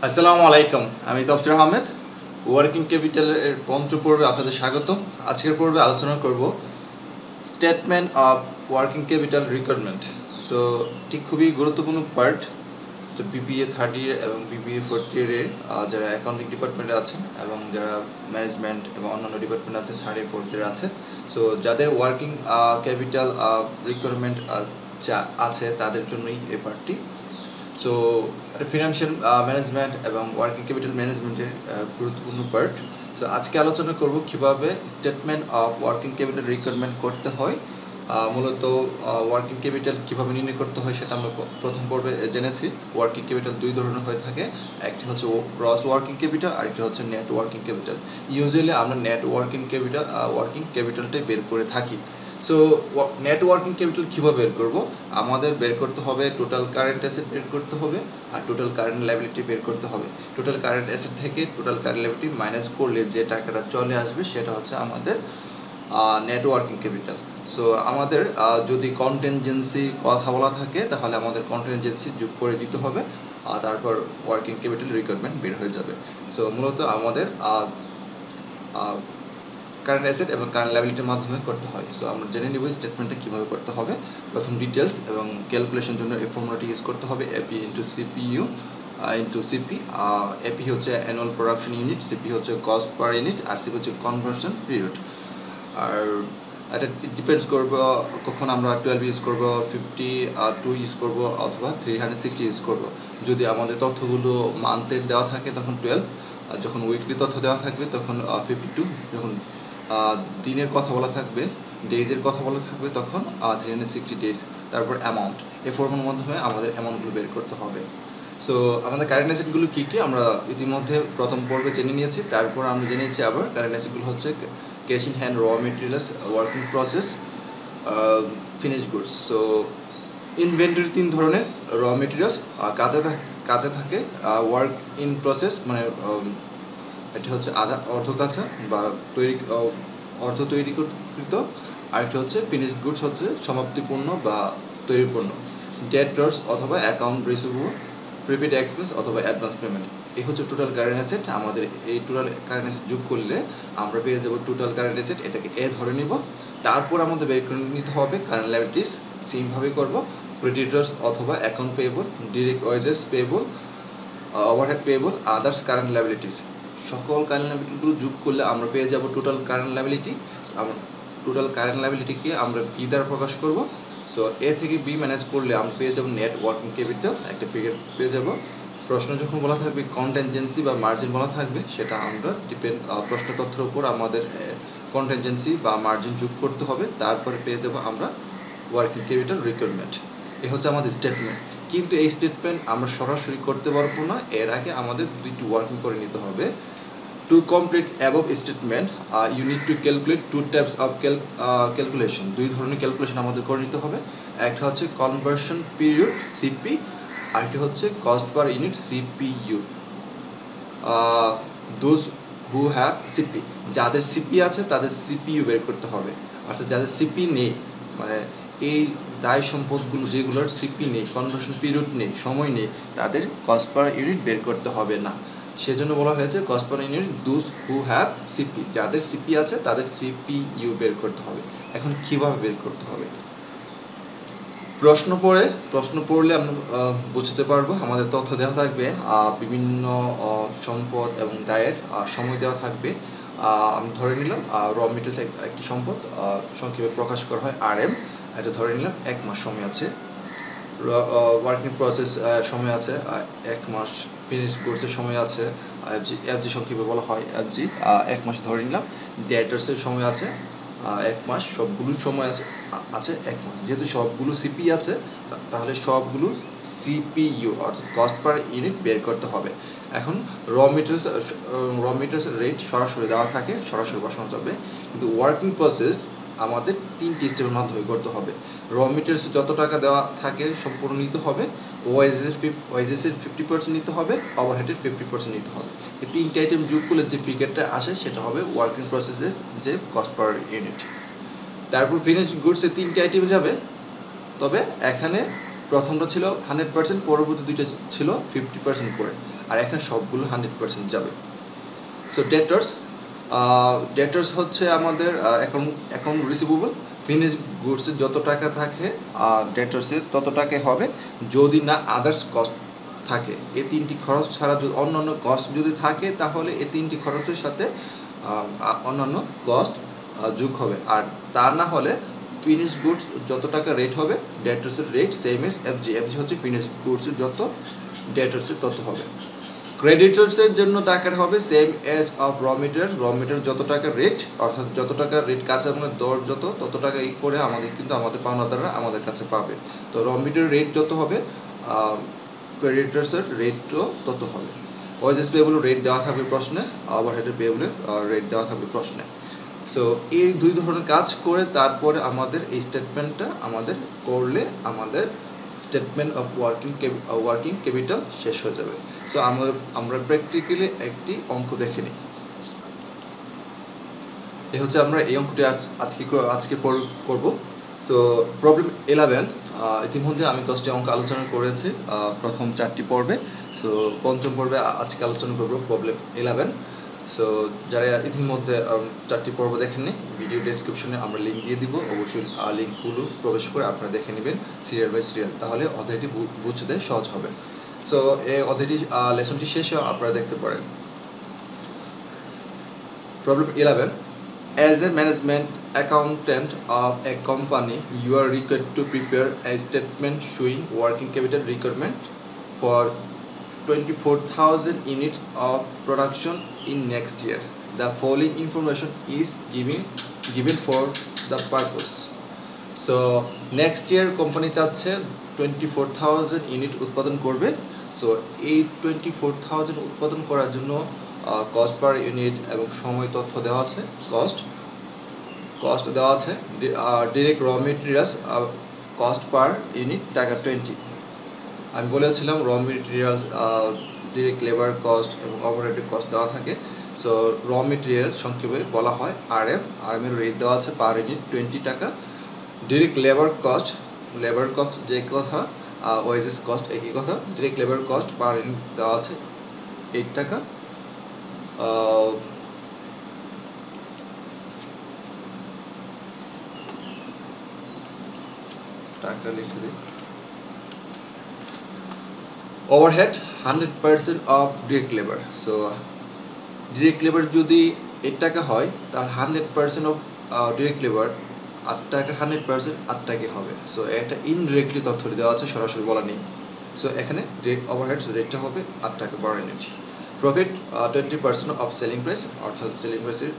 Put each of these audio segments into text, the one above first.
আসসালামু আলাইকুম, আমি তফসির আহমেদ। ওয়ার্কিং ক্যাপিটালের পঞ্চম পর্বে আপনাদের স্বাগতম। আজকের পর্বে আলোচনা করব statement of working capital requirement. So এটি খুবই গুরুত্বপূর্ণ পার্ট। তো বিবিএ থার্ড ইয়ার এবং বিবিএ ফোর্থ ইয়ারে যারা অ্যাকাউন্টিং ডিপার্টমেন্টে আছেন এবং যারা ম্যানেজমেন্ট এবং অন্যান্য ডিপার্টমেন্ট আছেন থার্ড ইয়ার ফোর্থ ইয়ারে আছে, সো যাদের ওয়ার্কিং ক্যাপিটাল রিকোয়ারমেন্ট আছে তাদের জন্যই এই পার্টটি। সো একটা ফিনান্সিয়াল ম্যানেজমেন্ট এবং ওয়ার্কিং ক্যাপিটাল ম্যানেজমেন্টের গুরুত্বপূর্ণ পার্ট। সো আজকে আলোচনা করব কিভাবে statement of working capital requirement করতে হয়। মূলত ওয়ার্কিং ক্যাপিটাল কীভাবে নির্ণয় করতে হয় সেটা আমরা প্রথম পর্বে জেনেছি। ওয়ার্কিং ক্যাপিটাল দুই ধরনের হয়ে থাকে, একটি হচ্ছে গ্রস ওয়ার্কিং ক্যাপিটাল, আরেকটি হচ্ছে নেট ওয়ার্কিং ক্যাপিটাল। ইউজুয়ালি আমরা নেট ওয়ার্কিং ক্যাপিটালটাই বের করে থাকি। সো নেট ওয়ার্কিং ক্যাপিটাল কীভাবে বের করব? আমাদের বের করতে হবে টোটাল কারেন্ট অ্যাসেট বের করতে হবে আর টোটাল কারেন্ট লায়াবিলিটি বের করতে হবে। টোটাল কারেন্ট অ্যাসেট থেকে টোটাল কারেন্ট লায়াবিলিটি মাইনাস করলে যে টাকাটা চলে আসবে সেটা হচ্ছে আমাদের নেট ওয়ার্কিং ক্যাপিটাল। সো আমাদের যদি কন্টিনজেন্সি কথা বলা থাকে তাহলে আমাদের কন্টিনজেন্সি যোগ করে দিতে হবে, তারপর ওয়ার্কিং ক্যাপিটাল রিকোয়ারমেন্ট বের হয়ে যাবে। সো মূলত আমাদের কারেন্ট অ্যাসেট এবং কারেন্ট লায়াবিলিটির মাধ্যমে করতে হয়। সো আমরা জেনে নিব স্টেটমেন্টটা কীভাবে করতে হবে। প্রথম ডিটেলস এবং ক্যালকুলেশন জন্য এই ফর্মুলাটি ইউজ করতে হবে, AP into CPU into CP. AP হচ্ছে অ্যানুয়াল প্রোডাকশন ইউনিট, সিপি হচ্ছে কস্ট পার ইউনিট, আর সিপি হচ্ছে কনভার্সন পিরিয়ড। আর এটা ডিপেন্ডস করবো কখন আমরা 12 ইউজ করবো, 52 ইউজ করবো অথবা 360 ইউজ করবো। যদি আমাদের তথ্যগুলো মান্থের দেওয়া থাকে তখন 12, আর যখন উইকলি তথ্য দেওয়া থাকবে তখন 52, যখন দিনের কথা বলা থাকবে, ডেজের কথা বলা থাকবে তখন 360 ডেজ। তারপর অ্যামাউন্ট, এই ফর্মের মাধ্যমে আমাদের অ্যামাউন্টগুলো বের করতে হবে। সো আমাদের কারেন্ট অ্যাসেটগুলো কী কী আমরা ইতিমধ্যে প্রথম পর্বে জেনে নিয়েছি। তারপর আমরা জেনেছি আবার কারেন্ট অ্যাসেটগুলো হচ্ছে cash in hand, raw materials, working process, finish goods. So inventory তিন ধরনের, র মেটেরিয়ালস কাঁচা থাকে, ওয়ার্ক ইন প্রসেস মানে এটি হচ্ছে অর্ধ কাঁচা বা তৈরিকৃত, আরেকটি হচ্ছে ফিনিশ গুডস হচ্ছে সমাপ্তিপূর্ণ বা তৈরি পণ্য। ডেটর্স অথবা অ্যাকাউন্ট রিসিভেবল, প্রিপেড এক্সপেন্স অথবা অ্যাডভান্স পেমেন্ট। এই হচ্ছে টোটাল কারেন্ট অ্যাসেট। আমাদের এই টোটাল কারেন্ট অ্যাসেট যোগ করলে আমরা পেয়ে যাবো টোটাল কারেন্ট অ্যাসেট। এটাকে এ ধরে নিব। তারপর আমাদের বের করে নিতে হবে কারেন্ট লায়াবিলিটিস। সেমভাবে করবো, ক্রেডিটর্স অথবা account payable, direct wages payable, overhead payable, others current liabilities. সকল কারেন্ট লায়াবিলিটিগুলো যোগ করলে আমরা পেয়ে যাব টোটাল কারেন্ট লায়াবিলিটি। আমরা টোটাল কারেন্ট লায়াবিলিটিকে আমরা বি দ্বারা প্রকাশ করব। সো এ থেকে বি ম্যানেজ করলে আমরা পেয়ে যাব নেট ওয়ার্কিং ক্যাপিটাল, একটা ফিগার পেয়ে যাব। প্রশ্ন যখন বলা থাকবে কন্টিনজেন্সি বা মার্জিন বলা থাকবে, সেটা আমরা প্রশ্ন তথ্যের উপর আমাদের কন্টিনজেন্সি বা মার্জিন যোগ করতে হবে, তারপরে পেয়ে যাব আমরা ওয়ার্কিং ক্যাপিটাল রিকোয়ারমেন্ট। এ হচ্ছে আমাদের স্টেটমেন্ট। কিন্তু এই স্টেটমেন্ট আমরা সরাসরি করতে পারবো না, এর আগে আমাদের দুইটি ওয়ার্কিং করে নিতে হবে। To complete above statement, you need to calculate two types of calculation. দুই ধরনের ক্যালকুলেশন আমাদের করে নিতে হবে। একটা হচ্ছে কনভার্সন পিরিয়ড সিপি, আরেকটি হচ্ছে cost per unit CPU. Those who have CP, যাদের সিপি আছে তাদের সিপিইউ বের করতে হবে। অর্থাৎ যাদের সিপি নেই, মানে এই দায় সম্পদগুলো যেগুলোর সিপি নেই, কনভার্সন পিরিয়ড নেই, সময় নেই, তাদের কস্ট পার ইউনিট বের করতে হবে না। সেজন্য বলা হয়েছে cost per unit those who have CP, যাদের সিপি আছে তাদের সিপিইউ বের করতে হবে। এখন কীভাবে বের করতে হবে? প্রশ্ন পড়লে আমরা বুঝতে পারবো। আমাদের তথ্য দেওয়া থাকবে, বিভিন্ন সম্পদ এবং দায়ের সময় দেওয়া থাকবে। আমি ধরে নিলাম র মেটেরিয়ালস একটি সম্পদ, সংক্ষেপে প্রকাশ করা হয় RM। এটা ধরে নিলাম 1 মাস সময় আছে। ওয়ার্কিং প্রসেস সময় আছে 1 মাস। ফিনিশ গুডসের সময় আছে FG সংক্ষেপে বলা হয় FG, 1 মাস ধরে নিলাম। ডেটর্সের সময় আছে 1 মাস। সবগুলোর সময় আছে 1 মাস। যেহেতু সবগুলো সিপি আছে তাহলে সবগুলো সিপিইউ অর্থাৎ কস্ট পার ইউনিট বের করতে হবে। এখন র মেটেরিয়ালস রেট সরাসরি দেওয়া থাকে, সরাসরি বসানো যাবে। কিন্তু ওয়ার্কিং প্রসেস আমাদের 3টি স্টেপের মাধ্যমে করতে হবে। র মেটেরিয়ালস যত টাকা দেওয়া থাকে সম্পূর্ণ নিতে হবে, ওয়াইজেসের 50% নিতে হবে, ওভারহেডের 50% নিতে হবে। এই 3টি আইটেম যোগ করলে যে ফিগারটা আসে সেটা হবে ওয়ার্কিং প্রসেসের যে কস্ট পার ইউনিট। তারপর ফিনিশ গুডসের 3টি আইটেমে যাবে, তবে এখানে প্রথমটা ছিল 100%, পরবর্তী দুইটা ছিল 50% করে। আর এখানে সবগুলো 100% যাবে। সো ডেটর্স হচ্ছে আমাদের অ্যাকাউন্ট রিসিভেবল। ফিনিশ গুডসে যত টাকা থাকে ডেটর্সের তত টাকা হবে, যদি না আদার্স কস্ট থাকে। এই তিনটি খরচ ছাড়া যদি অন্যান্য কস্ট যদি থাকে তাহলে এই তিনটি খরচের সাথে অন্যান্য কস্ট যোগ হবে। আর তা না হলে ফিনিশ গুডস যত টাকা রেট হবে ডেটর্সের রেট সেম এজ এফজি হচ্ছে ফিনিশ গুডসের যত ডেটর্সের তত হবে। ক্রেডিটর্সের জন্য টাকার হবে same as of raw material যত টাকা রেট, অর্থাৎ যত টাকা রেট কাঁচামালের দর তত টাকা করে আমাদের পাওনাদাররা আমাদের কাছে পাবে। তো র মেটেরিয়াল রেট যত হবে ক্রেডিটর্সের রেটও তত হবে। ওয়ারেজ পেয়েবল রেট দেওয়া থাকবে প্রশ্নে, ওভারহেডের পেয়েবলের রেট দেওয়া থাকবে প্রশ্নে। সো এই দুই ধরনের কাজ করে তারপরে আমাদের এই স্টেটমেন্টটা করলে আমাদের স্টেটমেন্ট অফ ওয়ার্কিং ক্যাপিটাল শেষ হয়ে যাবে। সো আমরা প্র্যাকটিক্যালি একটি অঙ্ক দেখে নিই। এই হচ্ছে আমরা এই অঙ্কটি আজকে করব। সো প্রবলেম 11, ইতিমধ্যে আমি 10টি অঙ্ক আলোচনা করেছি প্রথম 4টি পর্বে। সো পঞ্চম পর্বে আজকে আলোচনা করব প্রবলেম 11। সো যারা ইতিমধ্যে 4টি পর্ব দেখেননি, ভিডিও ডেসক্রিপশনে আমরা লিঙ্ক দিয়ে দিব, অবশ্যই লিঙ্কগুলো প্রবেশ করে আপনারা দেখে নেবেন সিরিয়াল বাই সিরিয়াল, তাহলে অধ্যায়টি বুঝতে সহজ হবে। সো এই অধ্যায়টি লেসনটি শেষে আপনারা দেখতে পারেন। Problem 11, as a management accountant of a company you are required to prepare a statement showing working capital requirement for 24,000 units of production in next year. The following information is given for the purpose. So next year company চাচ্ছে 24,000 unit উৎপাদন করবে। So এই 24,000 উৎপাদন করার জন্য cost per unit এবং সময় তথ্য দেওয়া আছে। কস্ট দেওয়া আছে, direct raw materials cost per unit টাকা 20। আমি বলেছিলাম raw materials direct labour cost এবং অপারেটিভ কস্ট দেওয়া থাকে। সো র মেটেরিয়াল সংক্ষেপে বলা হয় আরএম এর রেট দেওয়া আছে পার ইউনিট 20 টাকা। ডিরেক্ট লেবার কস্ট যে কথা, ওয়েজেস কস্ট একই কথা। Direct labour cost per unit দেওয়া আছে 8 টাকা। টাকা লিখে দিই। Overhead 100% of direct labour. So direct labour যদি 8 টাকা হয় তাহলে 100% অফ ডিরেক্ট লেবার 8 টাকা, 100% 8 টাকা হবে। সো এটা ইনডিরেক্টলি তথ্যটি দেওয়া আছে, সরাসরি বলা নেই। সো এখানে ডিরেক্ট ওভারহেড রেটটা হবে 8 টাকা per unit. Profit 20% of selling price, অর্থাৎ সেলিং প্রাইসের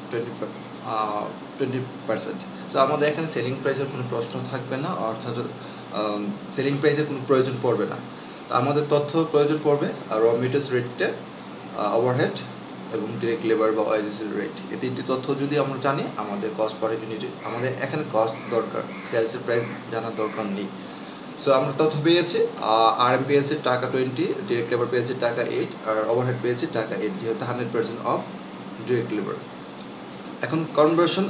20%। সো আমাদের এখানে সেলিং প্রাইসের কোনো প্রশ্ন থাকবে না, অর্থাৎ সেলিং প্রাইসের কোনো প্রয়োজন পড়বে না। আমাদের তথ্য প্রয়োজন পড়বে র মেটেরিয়ালস রেটটা, ওভারহেড এবং ডিরেক্ট লেবার বা ওয়েজেসের রেট। এই তিনটি তথ্য যদি আমরা জানি আমাদের কস্ট পার ইউনিটে, আমাদের এখানে কস্ট দরকার, সেলসের প্রাইস জানার দরকার নেই। সো আমরা তথ্য পেয়েছি, আরএম পেয়েছে টাকা 20, ডিরেক্ট লেবার পেয়েছে টাকা 8, আর ওভারহেড পেয়েছে টাকা 8, যেহেতু 100% অফ ডিরেক্ট লেবার। এখন কনভার্সন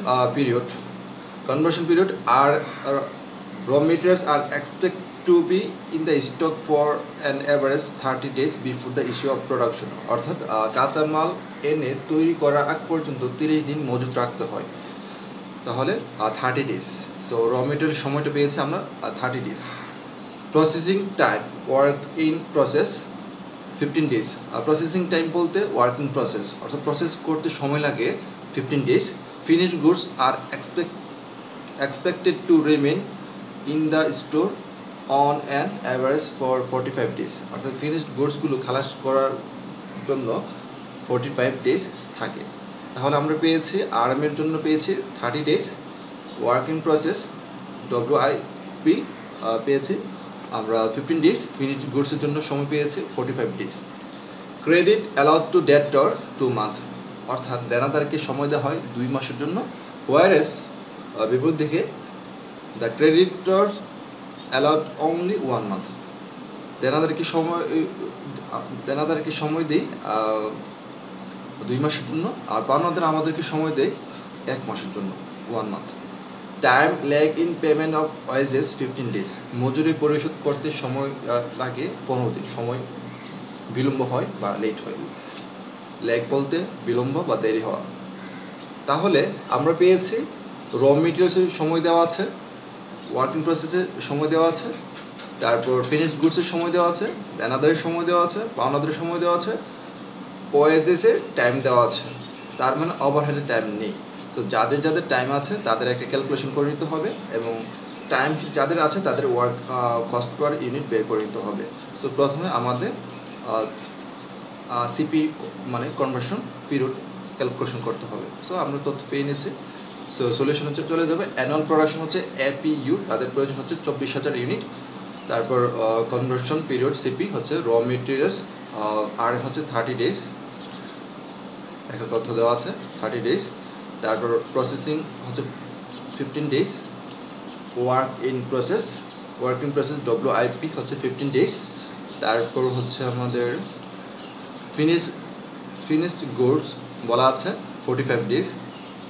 পিরিয়ড আর র মেটেরিয়ালস আর expect to be in the stock for an average 30 days before the issue of production. অর্থাৎ কাঁচামাল এনে তৈরি করার আগ পর্যন্ত 30 দিন মজুত রাখতে হয়, তাহলে 30 days। সো র মেটেরিয়াল সময়টা পেয়েছি আমরা 30 days। Processing time work in process 15 days। Processing time বলতে ওয়ার্কিং প্রসেস, অর্থাৎ প্রসেস করতে সময় লাগে 15 days। ফিনিশড গুডস আর expected to remain in the store on an average for 45 days। অর্থাৎ ফিনিশড গুডসগুলো খালাস করার জন্য 45 days থাকে। তাহলে আমরা পেয়েছি আরএম এর জন্য পেয়েছি 30 days, ওয়ার্কিং প্রসেস WIP পেয়েছি আমরা 15 days, ফিনিশড গুডসের জন্য সময় পেয়েছি 45 days। Credit allowed to ডেটর 2 months, অর্থাৎ দেনাদারকে সময় দেওয়া হয় 2 মাসের জন্য। ওয়ারেস বিপরীত দিকে the creditors allowed only 1 month। দেনাদারকে সময় দেই 2 মাসের জন্য, আর পাওনাদার আমাদেরকে সময় দেয় 1 মাসের জন্য 1 month। Time lag in payment of wages 15 days। মজুরি পরিশোধ করতে সময় লাগে 15 দিন, সময় বিলম্ব হয় বা লেট হয়। ল্যাগ বলতে বিলম্ব বা দেরি হওয়া। তাহলে আমরা পেয়েছি র মেটেরিয়ালসের সময় দেওয়া আছে, ওয়ার্কিং প্রসেসের সময় দেওয়া আছে, তারপর ফিনিশড গুডসের সময় দেওয়া আছে, দেনাদারের সময় দেওয়া আছে, পাওনাদারের সময় দেওয়া আছে, ওএসএসের টাইম দেওয়া আছে। তার মানে ওভারহেডের টাইম নেই। সো যাদের যাদের টাইম আছে তাদের একটা ক্যালকুলেশন করে নিতে হবে, এবং টাইম যাদের আছে তাদের ওয়ার্ক কস্ট পার ইউনিট বের করে নিতে হবে। সো প্রথমে আমাদের সিপি মানে কনভার্সন পিরিয়ড ক্যালকুলেশন করতে হবে। সো আমরা তথ্য পেয়ে নিয়েছি। সো সলিউশন হচ্ছে চলে যাবে অ্যানুয়াল প্রোডাকশন হচ্ছে এপিইউ, তাদের প্রয়োজন হচ্ছে 24,000 ইউনিট। তারপর কনভার্সন পিরিয়ড সিপি হচ্ছে র মেটেরিয়ালস, আর হচ্ছে 30 ডেজ, একটা তথ্য দেওয়া আছে 30 ডেজ। তারপর প্রসেসিং হচ্ছে 15 ডেজ, ওয়ার্কিং প্রসেস ডব্লিউআইপি হচ্ছে 15 ডেজ। তারপর হচ্ছে আমাদের ফিনিশড গুডস বলা আছে 45 days.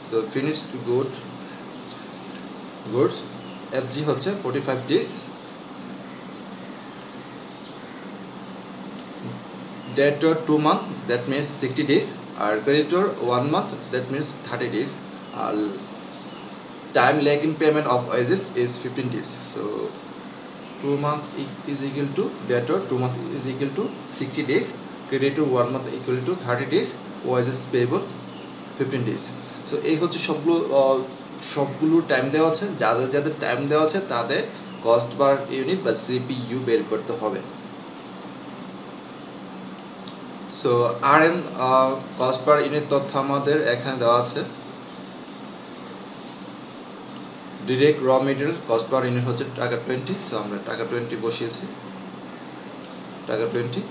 So finished goods FG হচ্ছে 45 days. Debtor 2 month, that means 60 days, আর creditor 1 month, that means 30 days, আর time lag in payment of wages is 15 days. So 2 month is equal to debtor, 2 month is equal to 60 days, creditor 1 month equal to 30 days, wages payable 15 days. So এই হচ্ছে সবগুলো time দেওয়া আছে। যাদের যাদের time দেওয়া আছে তাদের কস্ট পার ইউনিট বা সিপিইউ বের করতে হবে। So RM cost per unit তথ্য আমাদের এখানে দেওয়া আছে। ডিরেক্ট র মেটেরিয়াল কস্ট পার ইউনিট হচ্ছে টাকা 20। সো আমরা টাকা 20 বসিয়েছি, টাকা 20।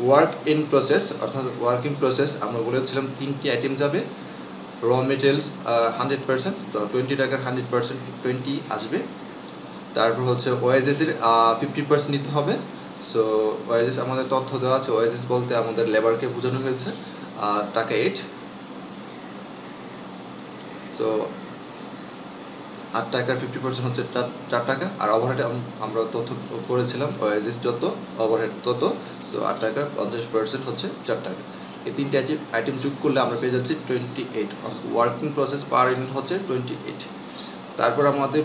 ওয়ার্ক ইন প্রসেস অর্থাৎ ওয়ার্কিং প্রসেস আমরা বলেছিলাম 3টি আইটেম যাবে। র মেটেরিয়াল 100%, তো 20 টাকার 100% 20 আসবে। তারপর হচ্ছে ওএসএসের 50% নিতে হবে। সো ওএসএস আমাদের তথ্য দেওয়া আছে। ওএসএস বলতে আমাদের লেবারকে বোঝানো হয়েছে, টাকা 8। সো 8 টাকার 50% হচ্ছে 4 টাকা। আর ওভারহেড আমরা তথ্য করেছিলাম ওএসএস যত ওভারহেড তত। সো 8 টাকার 50% হচ্ছে 4 টাকা। এই 3টি আইটেম যোগ করলে আমরা পেয়ে যাচ্ছি 28। ওয়ার্কিং প্রসেস পার ইউনিট হচ্ছে 28। তারপর আমাদের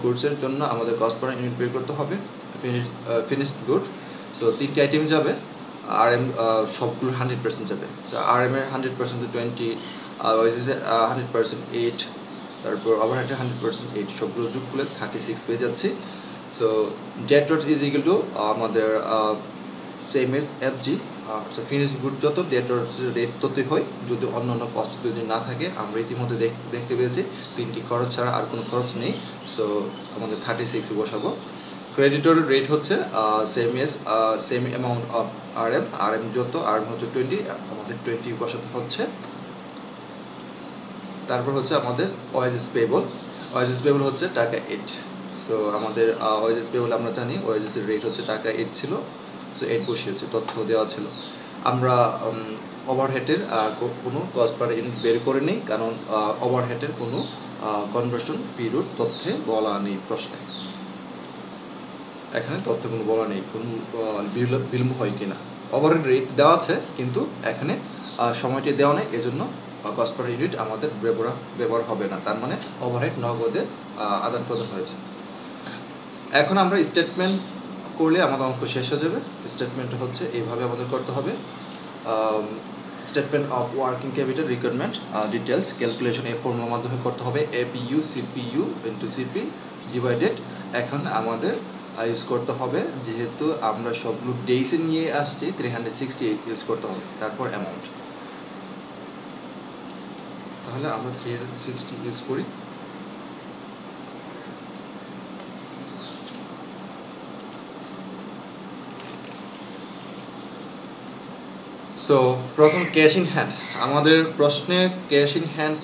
গুডসের জন্য আমাদের কস্ট পার ইউনিট বের করতে হবে। ফিনিশড গুড, সো 3টি আইটেম যাবে। আরএম সবগুলো 100% যাবে। সো আরএম এর 100% 20, ওএসএস 100% 8, তারপর ওভারহেডের 100% 8, সবগুলো যোগ করলে 36 পেয়ে যাচ্ছি। সো ডেটর ইজ ইকুয়াল টু আমাদের same as FG. So finished good যত ডেটর রেট ততই হয়, যদি অন্য অন্য কস্ট যদি না থাকে। আমরা ইতিমধ্যে দেখতে পেয়েছি 3টি খরচ ছাড়া আর কোনো খরচ নেই। সো আমাদের 36 বসাবো। ক্রেডিটর রেট হচ্ছে সেম অ্যামাউন্ট অফ আরএম যত, আরএম হচ্ছে 20, আমাদের 20 বসাতে হচ্ছে। তারপর হচ্ছে আমাদের ওএসএস পেবল হচ্ছে টাকা 8। সো আমাদের ওএসএস পেবল আমরা জানি ওএসএস এর রেট হচ্ছে টাকা 8 ছিল। সো 8 বসিয়েছে, তথ্য দেওয়া ছিল। আমরা ওভারহেডের কোনো কস্ট পার ইউনিট বের করে নিই, কারণ ওভারহেডের কোনো কনভার্সন পিরিয়ড তথ্যে বলা নেই প্রশ্নে। এখানে তথ্য কোনো বলা নেই কোনো বিলম্ব হয় কিনা। ওভারহেড রেট দেওয়া আছে কিন্তু এখানে সময়টি দেওয়া নেই, এজন্য কস্ট পার ইউনিট আমাদের ব্যবহার হবে না। তার মানে ওভারহেড নগদে আদান প্রদান হয়েছে। এখন আমরা স্টেটমেন্ট করলে আমাদের অঙ্ক শেষ হয়ে যাবে। স্টেটমেন্ট হচ্ছে এইভাবে আমাদের করতে হবে। Statement of working capital requirement details calculation এই ফর্মুলার মাধ্যমে করতে হবে। APU CPU into CP divided. এখন আমাদের ইউজ করতে হবে, যেহেতু আমরা সবগুলো ডেইসে নিয়ে আসছি 360 ইউজ করতে হবে। তারপর অ্যামাউন্ট, তাহলে আমরা 360 ইউজ করি। সো প্রথম ক্যাশ ইন হ্যান্ড, আমাদের প্রশ্নে ক্যাশ ইন হ্যান্ড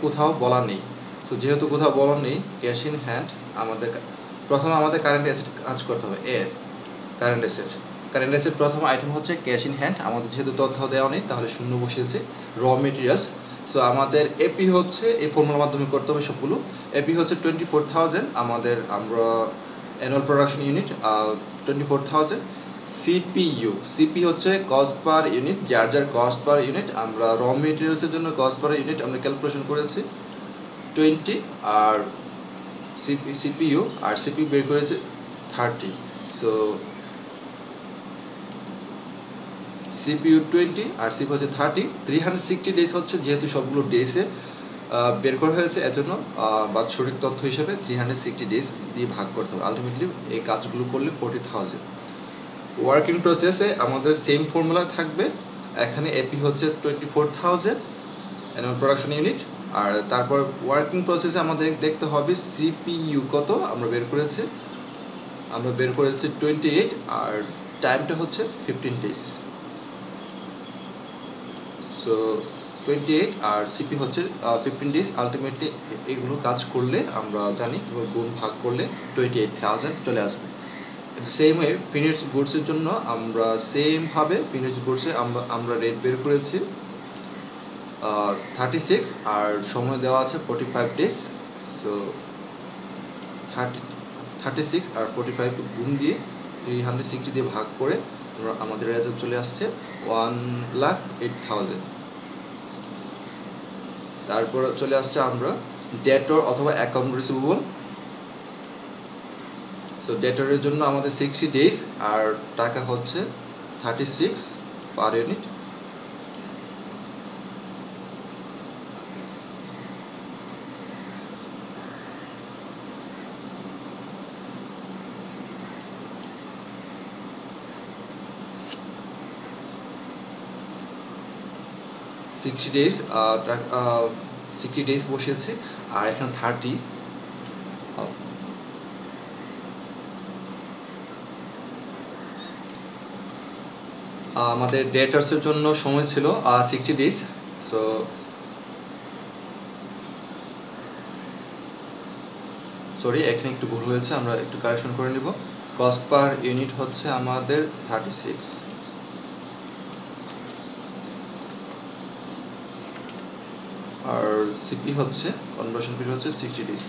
কোথাও বলা নেই। সো যেহেতু কোথাও বলা নেই ক্যাশ ইন হ্যান্ড, প্রথমে আমাদের কারেন্ট অ্যাসেট কাজ করতে হবে। কারেন্ট অ্যাসেট প্রথম আইটেম হচ্ছে ক্যাশ ইন হ্যান্ড। আমাদের যেহেতু তথ্য দেওয়া নেই তাহলে শূন্য বসিয়েছে। র মেটেরিয়ালস, সো আমাদের এপি হচ্ছে এই ফর্মুলার মাধ্যমে করতে হবে সবগুলো। এপি হচ্ছে 24,000, আমরা অ্যানুয়াল প্রোডাকশন ইউনিট 24,000। সিপি হচ্ছে কস্ট পার ইউনিট, যার কস্ট পার ইউনিট। আমরা র মেটেরিয়ালসের জন্য কস্ট পার ইউনিট আমরা ক্যালকুলেশন করেছি 20, আর সিপিইউ বের করেছে 30। সো সিপিইউ 20 আর সিপি হচ্ছে 30। 360 ডেজ হচ্ছে যেহেতু সবগুলো ডেসে বের করা হয়েছে, এর জন্য বাৎসরিক তথ্য হিসেবে 360 ডেজ দিয়ে ভাগ করতে হবে। আলটিমেটলি এই কাজগুলো করলে 40,000। ওয়ার্কিং প্রসেসে আমাদের সেম ফর্মুলা থাকবে। এখানে এপি হচ্ছে 24,000 অ্যানুয়াল প্রোডাকশন ইউনিট, আর তারপর ওয়ার্কিং প্রসেসে আমাদের দেখতে হবে সিপিইউ কত আমরা বের করেছি 28, আর টাইমটা হচ্ছে 15 ডেজ। সো 28 আর সিপি হচ্ছে 15 ডেজ। আলটিমেটলি এগুলো কাজ করলে আমরা জানি গুণ ভাগ করলে 28,000 চলে আসবে। সেম ওয়ে ফিনিশড গুডসের জন্য আমরা সেমভাবে ফিনিশড গুডসে আমরা রেট বের করেছি 36, আর সময় দেওয়া আছে 45 ডেজ। সো 36 আর 45 গুণ দিয়ে 360 দিয়ে ভাগ করে আমাদের রেজাল্ট চলে আসছে 1,08,000। তারপর চলে আসছে আমরা ডেটর অথবা অ্যাকাউন্ট রিসিভেবল। সো ডেটরের জন্য আমাদের 60 ডেজ আর টাকা হচ্ছে 36 পার ইউনিট। সিক্সটি ডেজ বসিয়েছে, আর এখানে 30। আমাদের ডেটার্সের জন্য সময় ছিল 60 ডেজ। সো সরি, এখানে একটু ভুল হয়েছে, আমরা একটু কারেকশন করে নিব। কস্ট পার ইউনিট হচ্ছে আমাদের 36, আর সিপি হচ্ছে কনভার্সন পিরিয়ড হচ্ছে 60 ডেজ।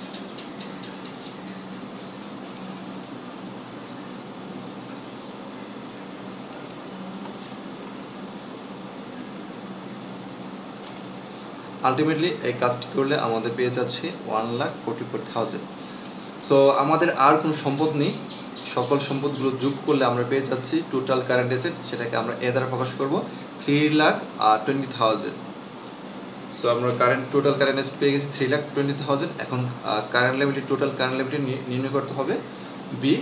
আলটিমেটলি এই কাজটি করলে আমাদের পেয়ে যাচ্ছে 1,44,000। সো আমাদের আর কোনো সম্পদ নেই, সকল সম্পদগুলো যোগ করলে আমরা পেয়ে যাচ্ছি টোটাল কারেন্ট অ্যাসেট, সেটাকে আমরা এ দ্বারা প্রকাশ করব 3,20,000। সো আমরা টোটাল কারেন্ট অ্যাসেট পেয়ে গেছি 3,20,000। এখন current liability, total current liability নির্ণয় করতে হবে B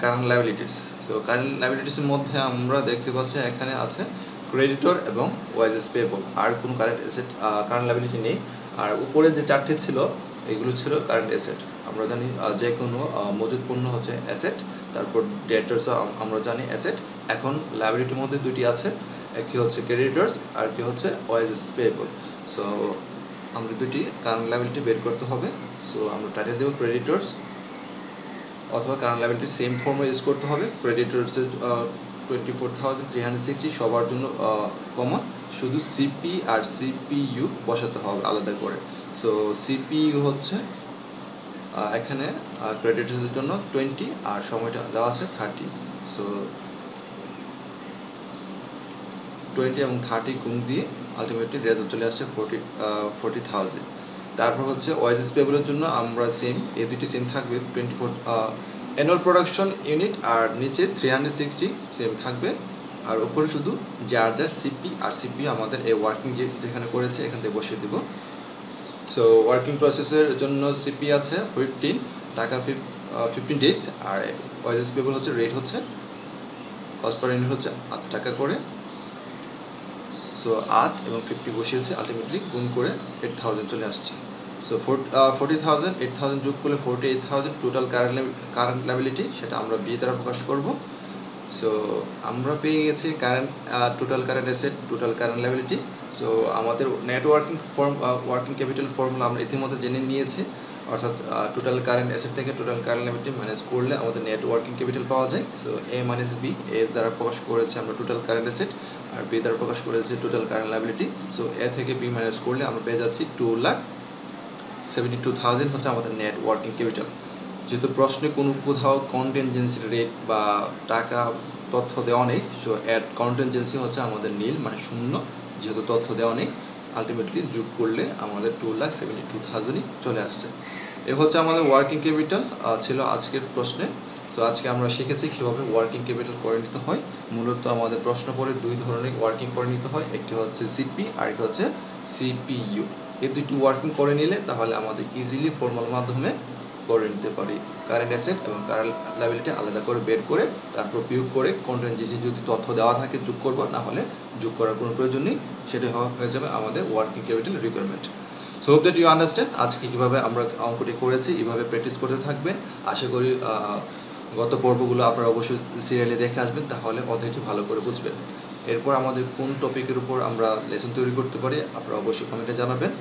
current liabilities. So current লায়াবিলিটিসের মধ্যে আমরা দেখতে পাচ্ছি এখানে আছে ক্রেডিটর এবং ওয়াইজেস পেয়েবল, আর কোনো কারেন্ট লায়াবিলিটি নেই। আর উপরে যে চারটে ছিল এগুলো ছিল কারেন্ট অ্যাসেট। আমরা জানি যে কোনো মজুদ পণ্য হচ্ছে অ্যাসেট, তারপর ডেটার্সও আমরা জানি অ্যাসেট। এখন লায়াবিলিটির মধ্যে দুটি আছে, একটি হচ্ছে ক্রেডিটর্স আর একটি হচ্ছে ওয়াইজেস পেয়েবল। সো আমরা দুটি কারেন্ট লায়াবিলিটি বের করতে হবে। সো আমরা টাইটেল দেবো ক্রেডিটর্স, অথবা কারেন্ট লায়াবিলিটি সেম ফর্মে ইউজ করতে হবে। ক্রেডিটর্সের 24,360 সবার জন্য কমন, শুধু সিপি আর সিপিইউ বসাতে হবে আলাদা করে। সো সিপিইউ হচ্ছে এখানে ক্রেডিটর্সের জন্য 20 আর সময়টা দেওয়া আছে 30। সো 20 এবং 30 গুণ দিয়ে আলটিমেটলি রেজাল্ট চলে আসছে 40,000। তারপর হচ্ছে ওয়াইজেস পেয়েবলের জন্য আমরা সেম, এই দুটি সেম থাকবে 24 অ্যানুয়াল প্রোডাকশন ইউনিট, আর নিচে 360 সেম থাকবে, আর উপরে শুধু যার সিপি আর সিপি আমাদের এই ওয়ার্কিং যেখানে করেছে এখান থেকে বসিয়ে দেব। সো ওয়ার্কিং প্রসেসের জন্য সিপি আছে 15 টাকা 15 ডেজ, আর ওয়াইজেস পেয়েবল হচ্ছে রেট হচ্ছে কস্ট পার ইউনিট হচ্ছে 8 টাকা করে। সো 8 এবং 50 বসিয়েছে, আলটিমেটলি গুণ করে 8,000 চলে আসছে। সো 40,000 8,000 যোগ করলে 48,000 টোটাল কারেন্ট লায়াবিলিটি, সেটা আমরা বি দ্বারা প্রকাশ করব। সো আমরা পেয়ে গেছি total current asset, total current liability. So আমাদের ওয়ার্কিং ক্যাপিটাল ফর্মুলা আমরা ইতিমধ্যে জেনে নিয়েছি, অর্থাৎ টোটাল কারেন্ট অ্যাসেট থেকে টোটাল কারেন্ট লায়াবিলিটি মাইনাস করলে আমাদের নেট ওয়ার্কিং ক্যাপিটাল পাওয়া যায়। সো এ মাইনাস বি, এর দ্বারা প্রকাশ করেছে আমরা টোটাল কারেন্ট অ্যাসেট, আর বি দ্বারা প্রকাশ করেছে টোটাল কারেন্ট লায়াবিলিটি। সো এ থেকে বি মাইনাস করলে আমরা পেয়ে যাচ্ছি 2,72,000 হচ্ছে আমাদের নেট ওয়ার্কিং ক্যাপিটাল। যেহেতু প্রশ্নে কোনো কোথাও কন্টিনজেন্সি রেট বা টাকা তথ্য দেওয়া নেই, সো অ্যাড কন্টিনজেন্সি হচ্ছে আমাদের নীল, মানে শূন্য। যেহেতু তথ্য দেওয়া নেই, আলটিমেটলি যোগ করলে আমাদের 2,72,000ই চলে আসছে। এ হচ্ছে আমাদের ওয়ার্কিং ক্যাপিটাল ছিল আজকের প্রশ্নে। সো আজকে আমরা শিখেছি কীভাবে ওয়ার্কিং ক্যাপিটাল করে নিতে হয়। মূলত আমাদের প্রশ্ন পড়ে দুই ধরনের ওয়ার্কিং করে নিতে হয়, একটি হচ্ছে সিপি আর একটা হচ্ছে সিপিইউ। এই দুইটি ওয়ার্কিং করে নিলে তাহলে আমাদের ইজিলি ফর্মাল মাধ্যমে করে নিতে পারি। কারেন্ট অ্যাসেট এবং কারেন্ট লায়াবিলিটি আলাদা করে বের করে তারপর বিয়োগ করে কন্টিনজেন্সি যদি তথ্য দেওয়া থাকে যোগ করব, না হলে যোগ করার কোনো প্রয়োজন নেই। সেটাই হয়ে যাবে আমাদের working capital requirement. So hope that you understand আজকে কীভাবে আমরা অঙ্কটি করেছি, এইভাবে প্র্যাকটিস করতে থাকবেন। আশা করি গত পর্বগুলো আপনারা অবশ্যই সিরিয়ালে দেখে আসবেন, তাহলে অধ্যায়টি ভালো করে বুঝবেন। এরপর আমাদের কোন টপিকের উপর আমরা লেসন তৈরি করতে পারি আপনারা অবশ্যই কমেন্টে জানাবেন।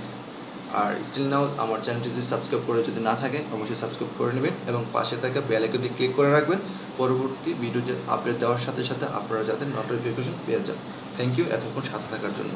আর স্টিল নাও আমার চ্যানেলটি যদি সাবস্ক্রাইব করে যদি না থাকেন অবশ্যই সাবস্ক্রাইব করে নেবেন এবং পাশে থাকা বেল আইকনটি ক্লিক করে রাখবেন পরবর্তী ভিডিও আপডেট দেওয়ার সাথে সাথে আপনারা যাতে নোটিফিকেশন পেয়ে যান। থ্যাংক ইউ এতক্ষণ সাথে থাকার জন্য।